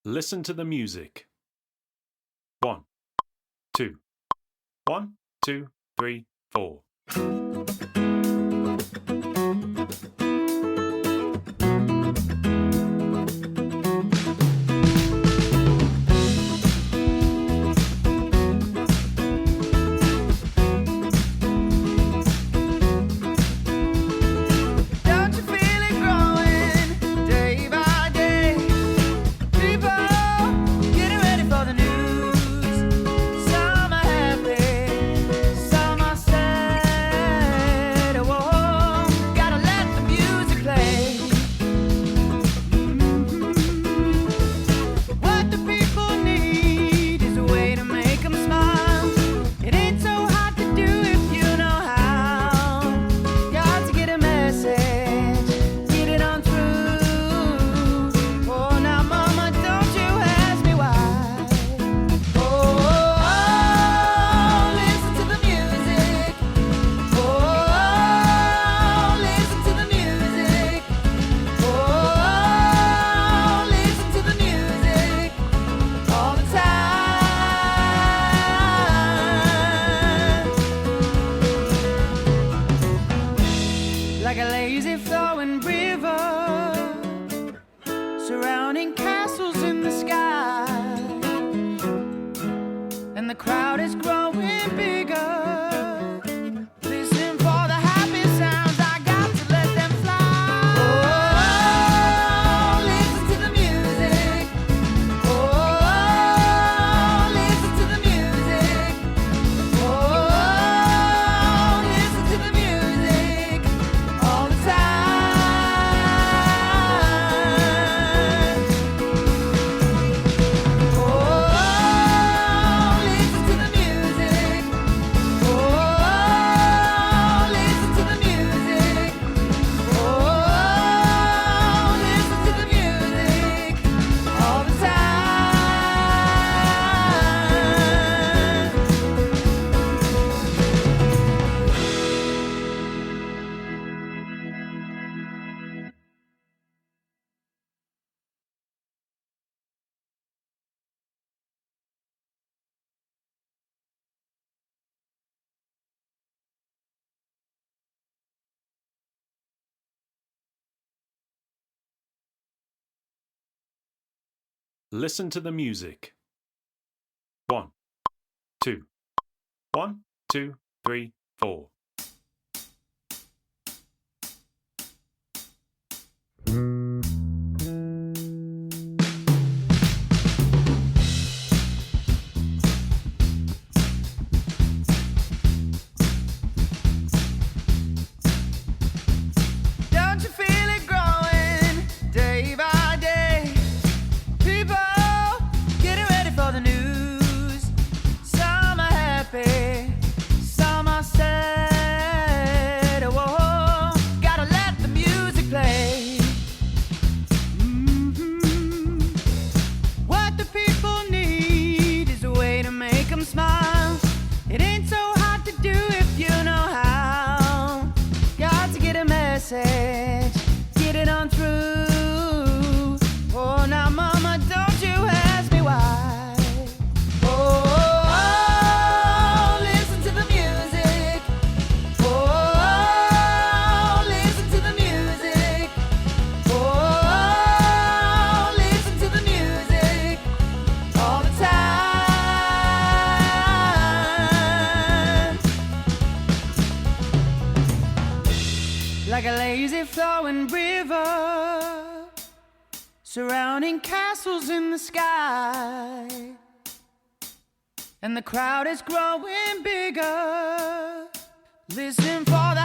Listen to the music. 1, 2. 1, 2, 3, 4. Don't you feel it growing day by day? People getting ready for the news. Some are happy, some are sad. Whoa, gotta let the music play. What the people need is a way to make them smile. It ain't so hard to do if you know how. Got to get a message, get it on through. Oh, now mama, don't you ask me why. Oh, listen to the music. Oh, listen to the music. Oh, listen to the music all the time. Like a lazy flowing river, surrounding castles in the sky, and the crowd is growing bigger. Listen for the happy sounds, I got to let them fly. Oh, listen to the music. Oh, listen to the music. Oh, listen to the music all the time. Oh, listen to the music. Oh, listen to the music. Oh, listen to the music all the time. Listen to the music. 1, 2. 1, 2, 3, 4. Don't you feel it growing day by day? People getting ready for the news. Some are happy, some are sad. Whoa, gotta let the music play. What the people need is a way to make them smile. It ain't so hard to do if you know how. Got to get a message, get it on through. Oh, now mama, don't you ask me why. Oh, listen to the music. Oh, listen to the music. Oh, listen to the music all the time. Like a lazy flowing river, surrounding castles in the sky, and the crowd is growing bigger. Listen for the